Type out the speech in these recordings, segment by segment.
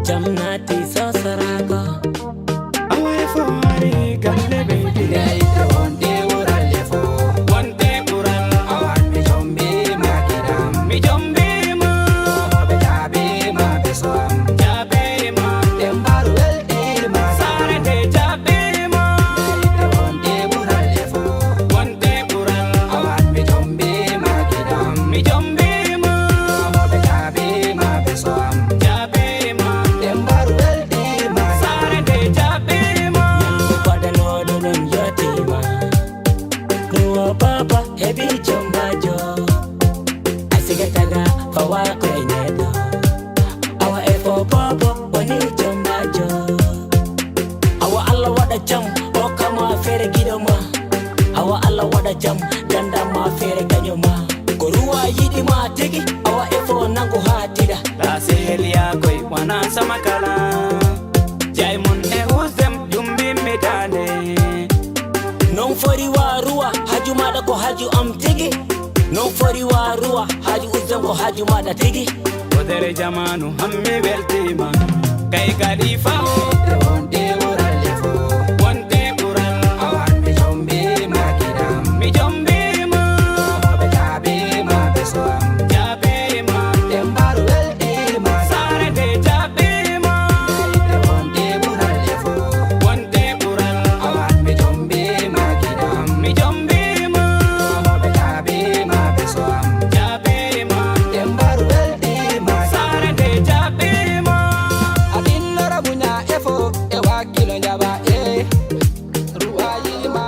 Jamnati sosarago Away for money, gamle baby. one day ural lefo One day bural, Awan mi jombi makidam mi jombe ma, Be jabi ma besoam jabe ma, Tembaru welde ma sare de jabe ma. One day ural lefo One day bural, Awan mi jombi makidam mi jombe ma, Be jabi ma besoam jabe ma, Tembaru welde ma sare de jabe ma. Pada nodo non yotima Nuwa papa hebi chombajo Asigataga fawa kwenyedo Awa efo popo wani chombajo Awa alla wada jam Oka ma fere gidoma Awa alla wada jam Ganda ma fere ganyoma Koruwa yidi ma tigi Awa efo nangu hatida La sehelia koi wana samakala. Jaimon e uzem jumbi medane. Non fori wa ruwa haju mada ko haju am tigi Non fori wa ruwa haju uzem ko haju mada tigi Odere jamanu hamme weltima. Kai gadi fao. One day bural, mi jombe ma, jabe ma, sare de jabe ma. One day bural, mi jombe ma, jabe ma, sare de jabe ma. Adinora bunya efo ewa kilo njaba ruwayi ma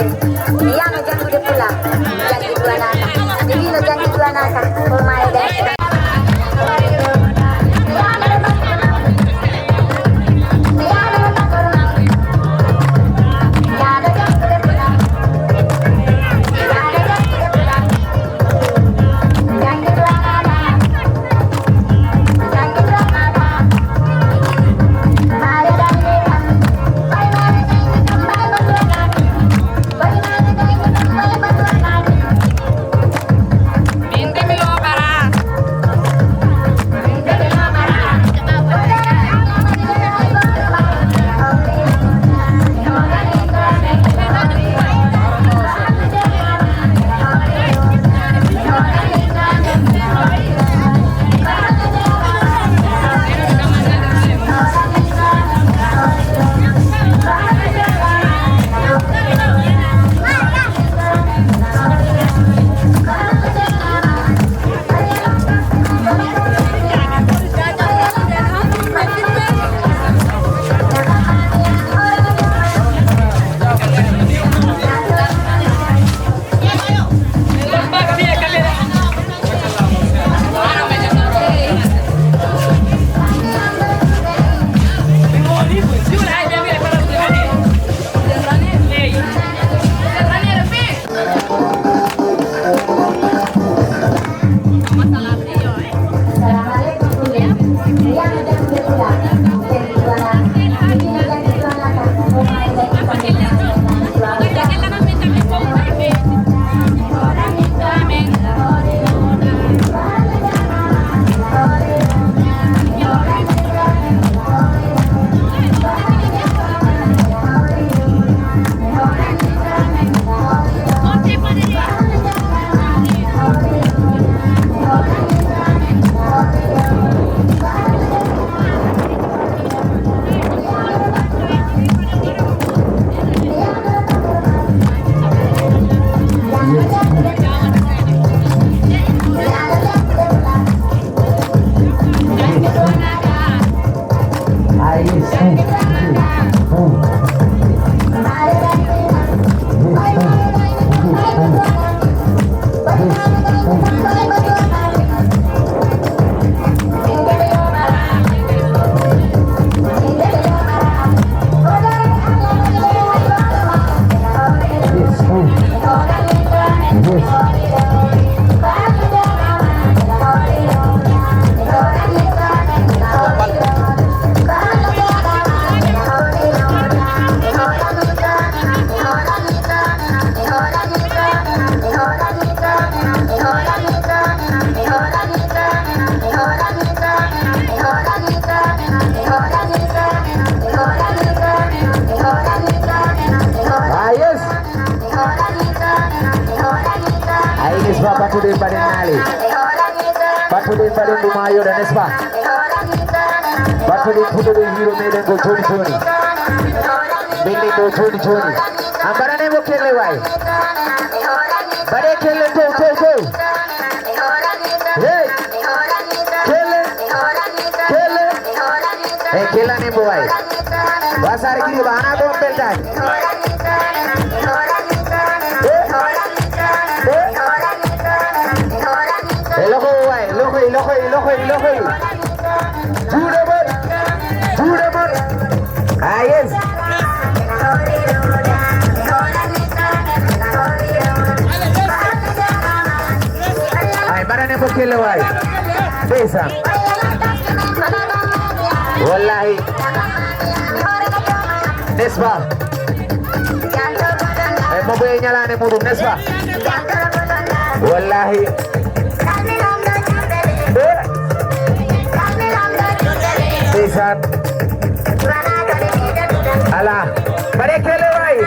Yano jangan udah pulang. Jangan dua nana. Jadi lo jangan dua nana. Pemain deh. Patudin Padin Nali, Patudin Padin Dumayo dan Espa, Patudin Hero Maiden go Choni, Bindi go Choni. Ambara ne wo khele bhai, bade khele go. Hey, khele. Hey, khela ne wo bhai. Basar ki bahana ko belta hai. Look. Judabur. Ah, yes. Ay, para ne bukile bhai. Desa. Wallahi. Nesba. Ay, mobil nyala ne mudum Nesba. Wallahi. Desa. Alah, bade khele bhai.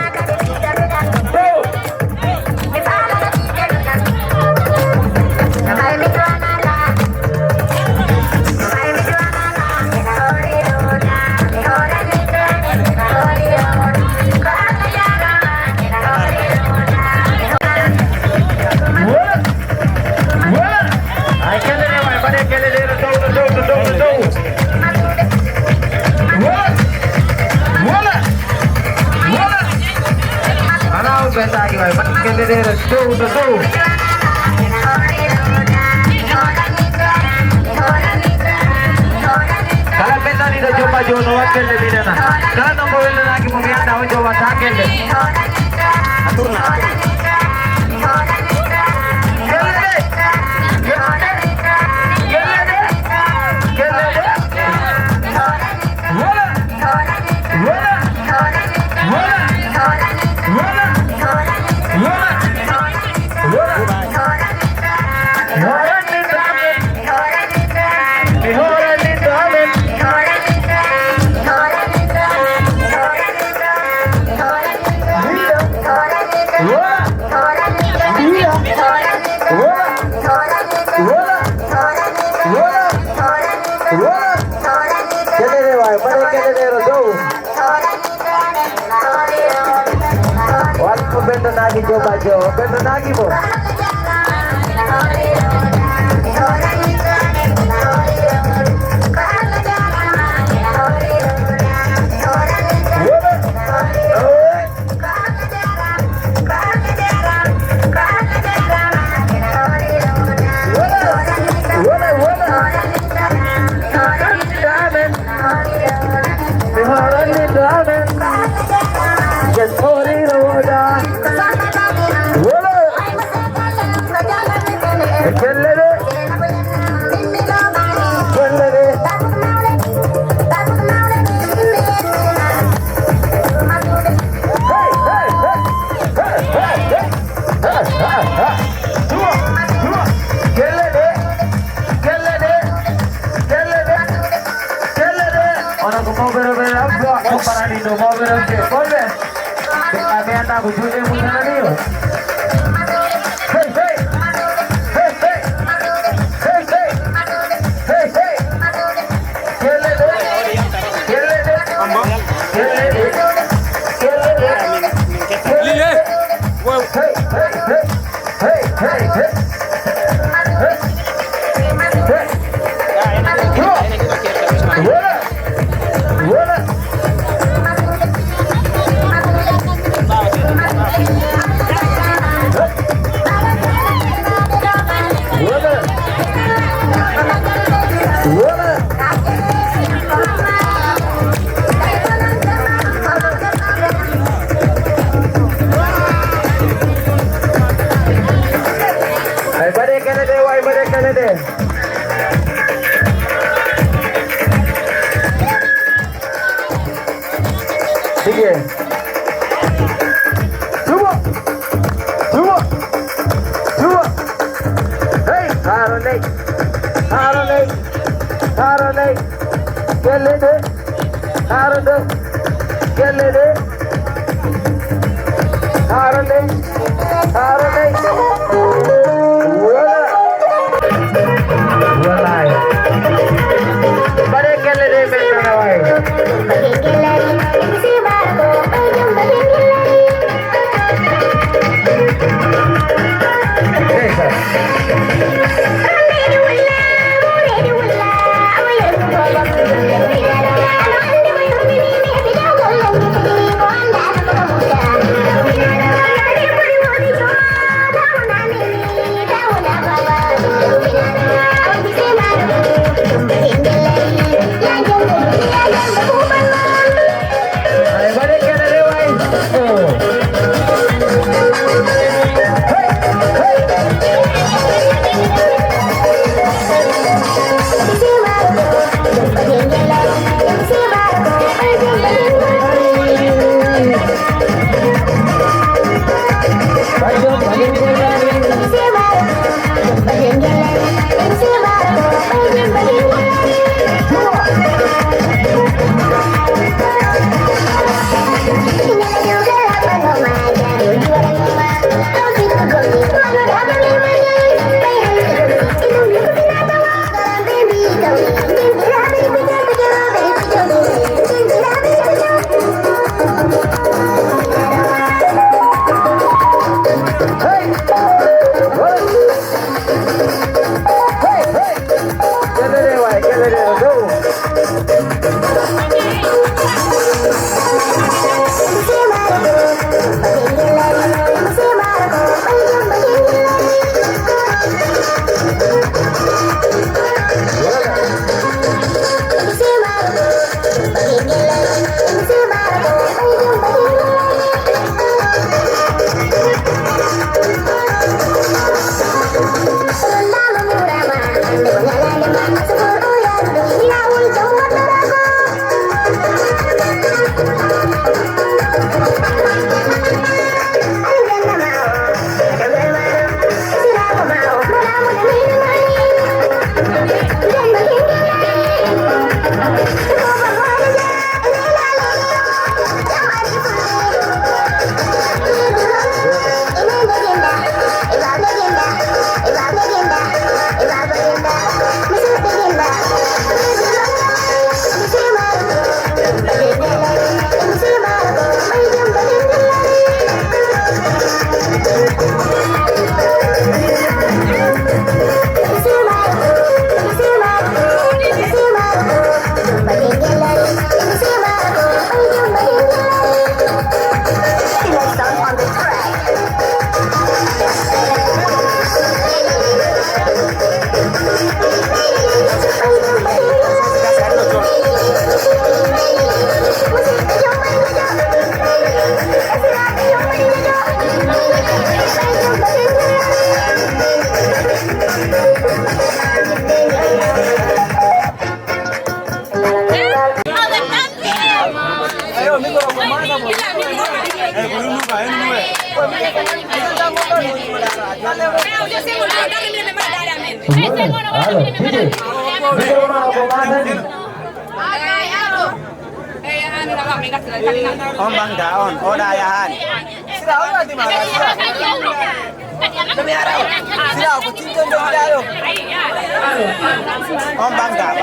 Voila! pesa lagi boy. Makin dia tuh. Kalau pesa ni dah coba jono wakil dia bila na. Kalau nombor bila lagi mungkin dah coba sakit dia. Atur na. Coba Jo, betul lagi bu. Om bang daon, odayahan. Om bang daon.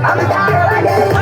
I'm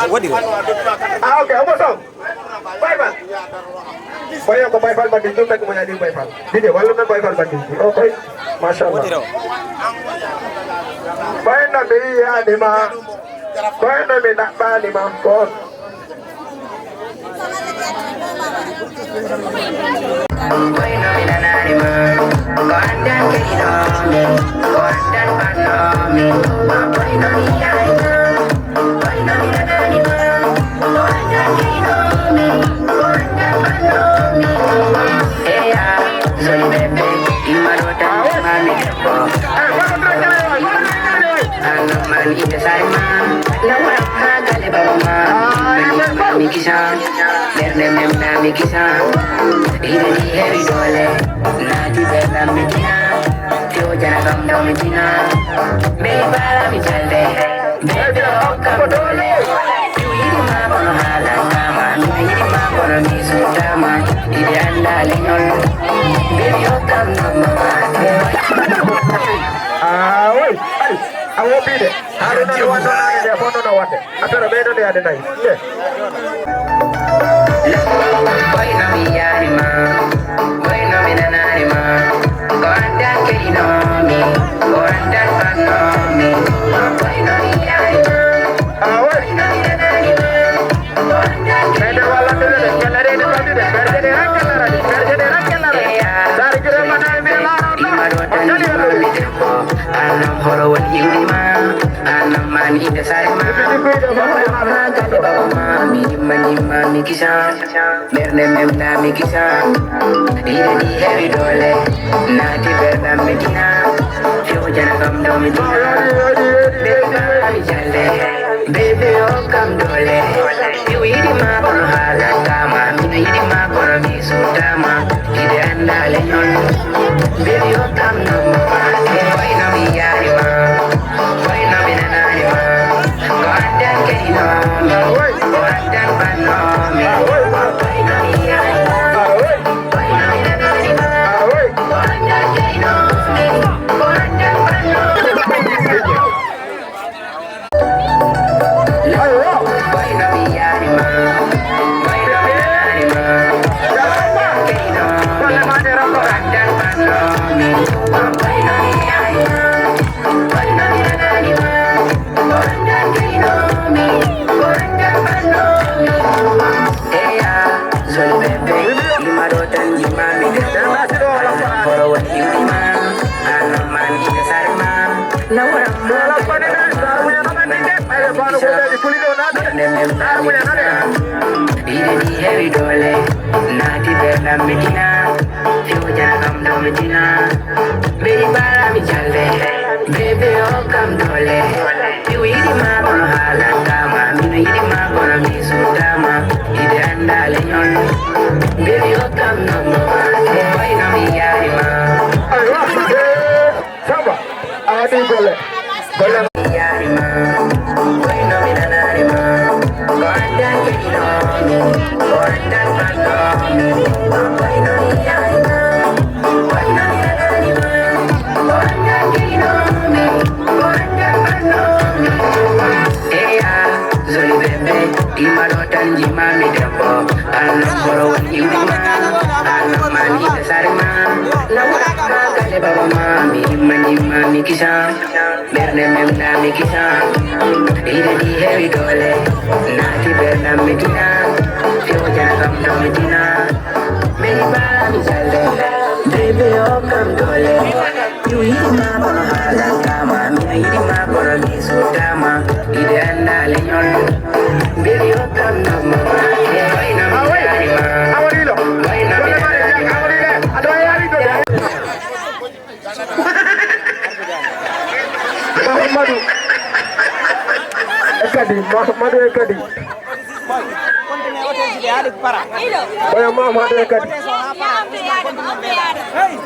Wadi ko. Okay, umusog. Baifal. Boy ko baifal bandit tu tak punya di baifal. Dia walau na baifal bandit. Okay. Masyaallah. Wadi raw. Bae na biya ni ma. Bae na mi nak ba ni ma ko. Awo bide. Haruna no wando na de fono no wande. Atara bedo de ade nai. Bueno mi anima, bueno mi anima, guardan que no mi, guardan pa no mi, bueno mi anima, Awo. bueno mi anima, guardan que Bede wala de kelare de bade de berde de rakala. Dari kira mana me la no. Anam horowan hindima, anam mani dasarima, gade baba mani mikisa, berne memna mikisa, ida di heavy dole, nati berna medina, fiu jana kam do medina, bebe o kam dole, fiu idi ma kono hala kama, mina idi ma kono misutama, ida anda lenyon, bebe o kam no ma. Heavy dole, nati berna medina, fiu jana kam do medina, baby bara mi challe, baby o kam dole, fiu idi ma kono hala kama, mina idi ma kono misutama, idi anda lenyon, baby o kam no ma, boy no mi yari ma, Ayo, samba. Adi gole. Gole. yari ma, boy no mi nanari ma, guarda che no mi, guarda quando mi, boy no mi yari ma, boy no mi nanari ma, guarda che no mi, guarda quando mi, eya, zoli bebe, imaro tanjima mi depo, alam boro indima, alam mani dasarima, lawa kale baba mami, mani kisa, berne memna mi kisa, ida di heavy dole, nati berna medina, fiu jana kam do medina, baby bara mi challe, baby o kam dole, fiu idi ma kono hala kama, mina idi ma kono misutama, ida anda lenyon, baby o kam no ma, boy na mi yari ma, Awarilo. boy na mi yari ma. Awarile. Ado yari do. Muhammadu. Muhammadu Ekadi. Boy Muhammadu Ekadi.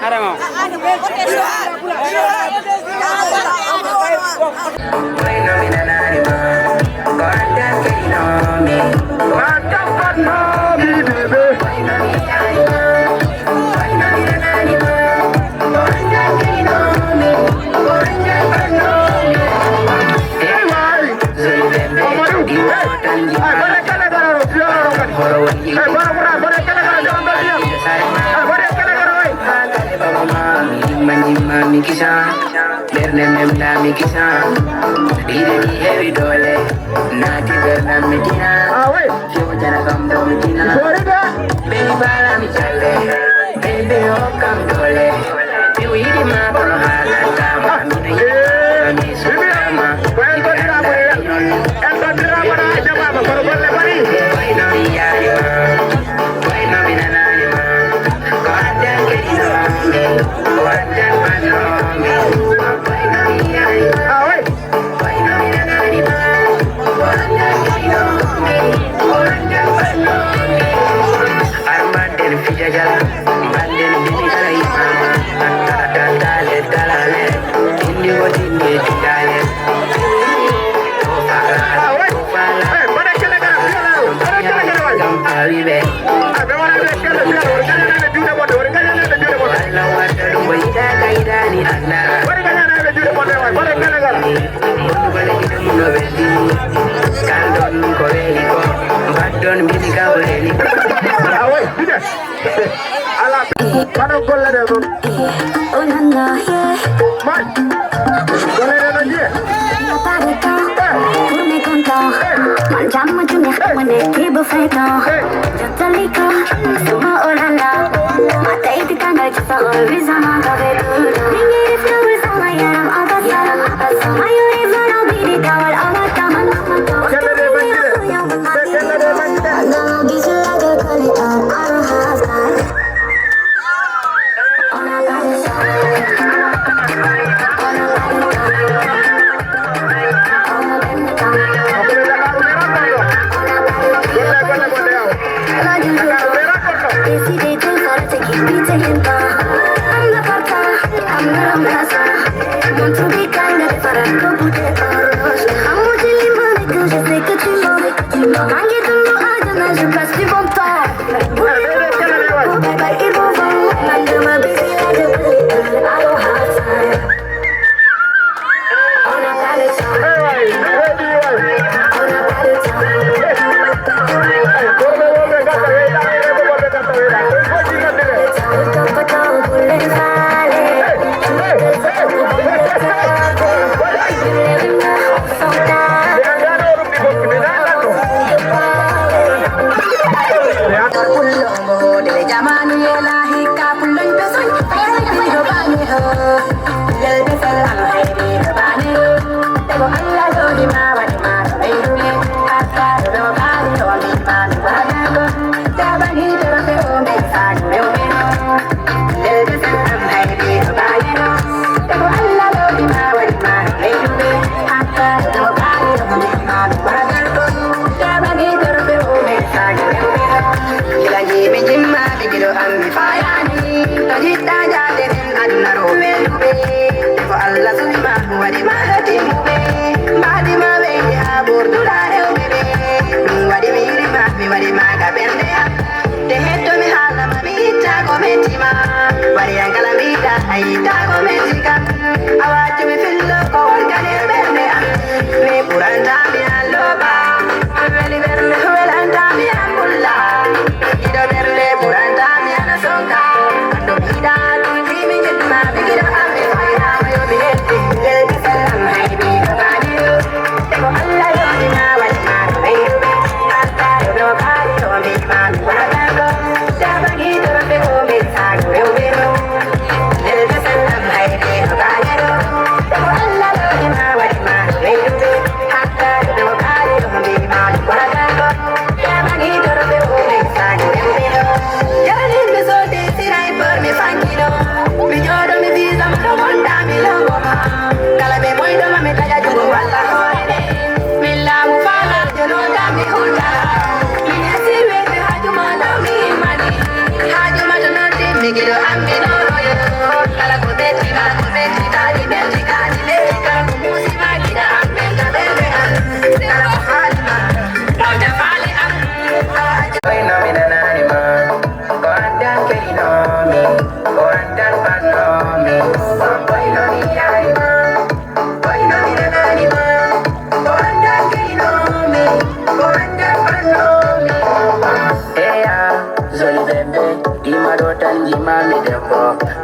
Ada mau. Bueno, mi nanarima, guarda che no mi, guarda quando mi bebe. Bueno, mi nanarima, bueno, mi nanarima, guarda che no mi, guarda quando mi. Hey, why? Zul bebe, imo tanji mi kisan. Dire ni heavy dole. Nati berna medina. Fiyo jana kam do medina. Baby bala mi chale. Baby oh kam dole. Fiyo idi ma kono halata. Mami na yami sukama. Mangiamo giù ma ne che buffetto già lì sono orala ma te ti canga ci fa risama da vedo ninguém escreve só mai era abassa mai ore sono bidi kawal amata man no dice la de qualità want to be kind of para no poder paros amo de limão que eu já sei que tu não mangue tu não anda mas eu passo de vontade bye bye e vou manda uma bisila de I don't have time on a pallet on a pallet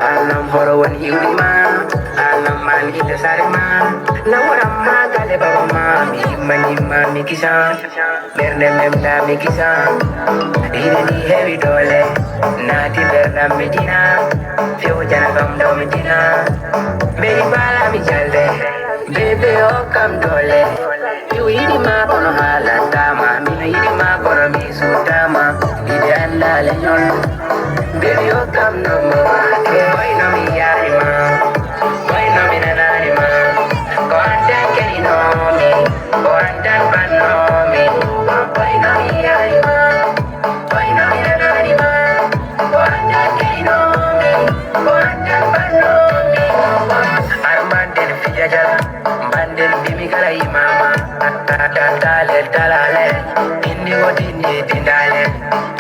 Anam horo wan hiu di ma, anam man ite sare ma. Naurama gale baba mami mani mami kisan Berne memna mi kisan Ine ni heavy dole Nati berna medina Fio jana kam do medina Baby bala mi jalde Bebe o kam dole You idi ma kono halatama Mina idi ma kono mi sutama Ide anda lenyon Baby o kam no mo Boy no mi yarima Boy no mi nanarima Go and dance, get it on me. Go and dance, but no me. Boy, no me, anima. Boy, no me, anima. Go and dance, get it on me. Go and dance, but no me. Arman del Fijajala, Bandel Bimikala Imama. Tatale, talale, Indigo Dini, Dindale.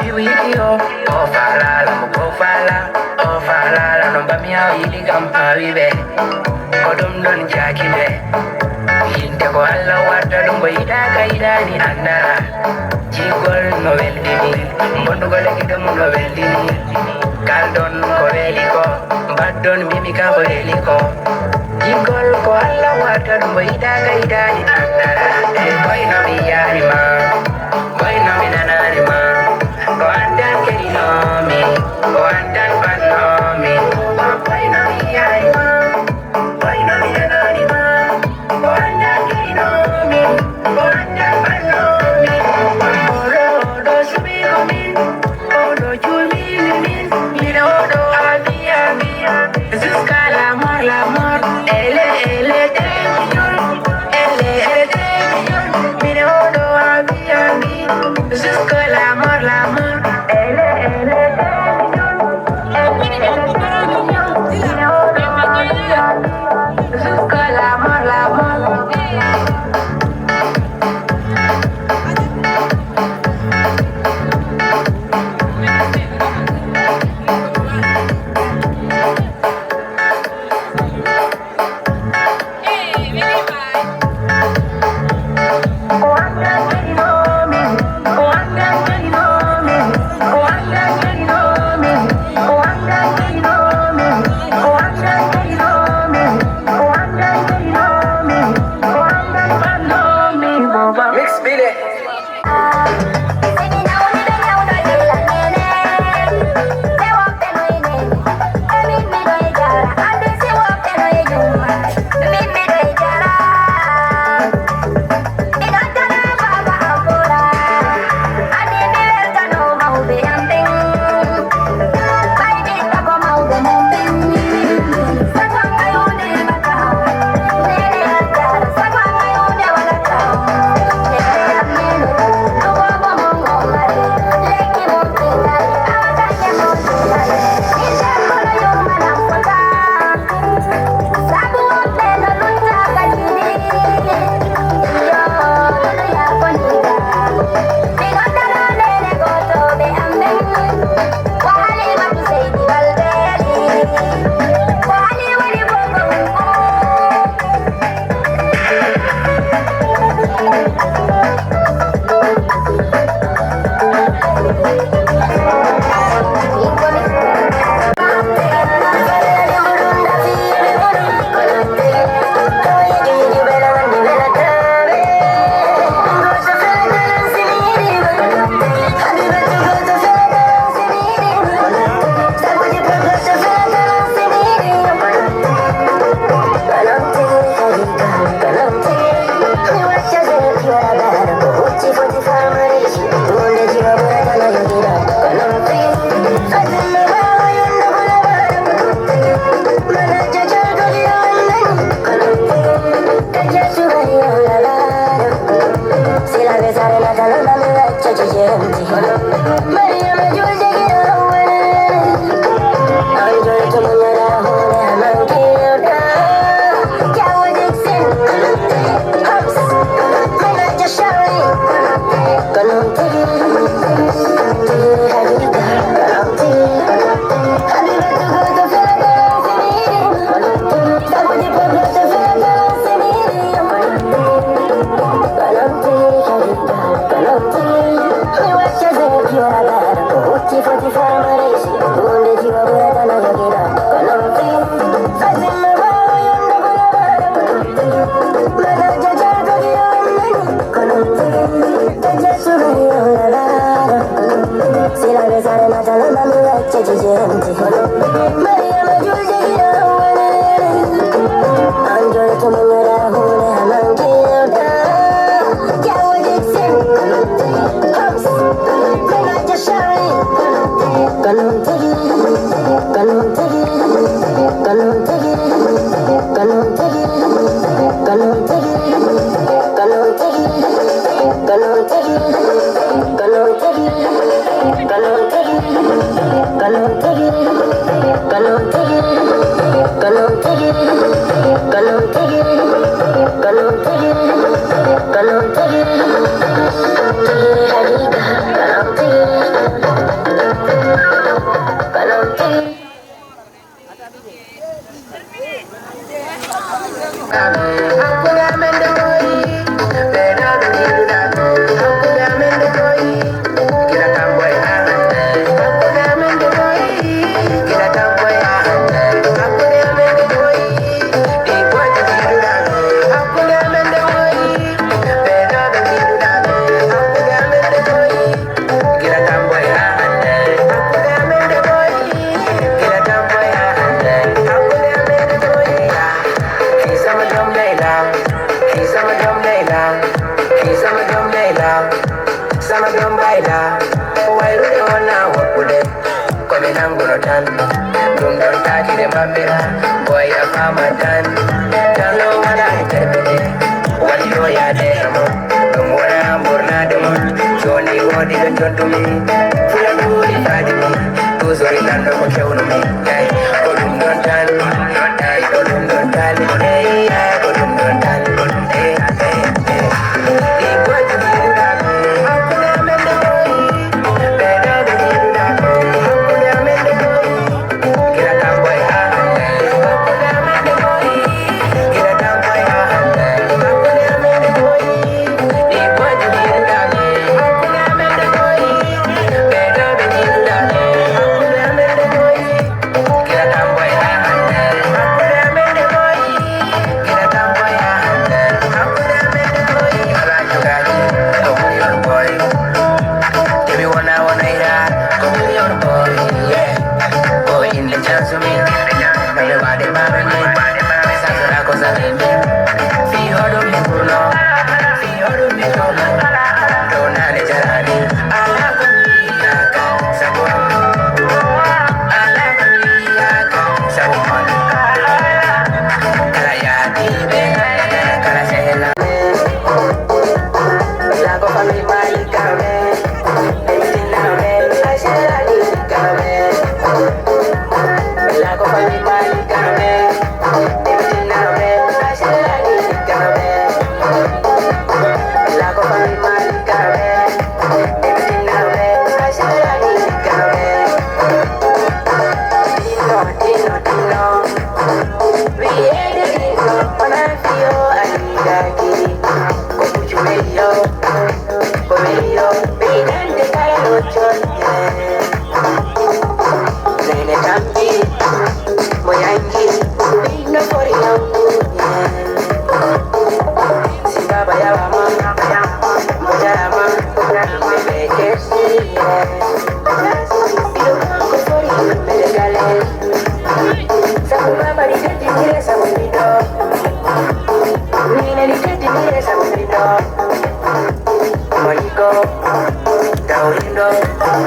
Piwitio, Ofala, Mukofala, Ofala, Nombamia, Iligam, Avive. Kodum don jakile Inte ko Allah wata dum bo ida kaidani andara Jigol no weldini Mondu gole kidum no weldini Kaldon ko weliko Baddon mimika ko weliko Jigol ko Allah wata dum bo ida kaidani andara Boy no mi yarima Boy no mi nanarima Go andan keri no mi Go andan pan no mi Boy no mi yarima na chala na mi acha jijente Maria ma julde ya wane Anjol to mera hone hamangi ota Kya wo Dixon Hops Mega jashari Kanun tegi Kanun tegi Kanun tegi Kanun tegi Kanun tegi Kanun tegi Kanun tegi Kanun tegi Kanun tegi Kanun tegi Kanun tegi Kanun tegi Kanun tegi Kanun tegi Kanun tegi Hariga Kanun tegi Kanun tegi Monica, down in the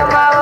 Mama,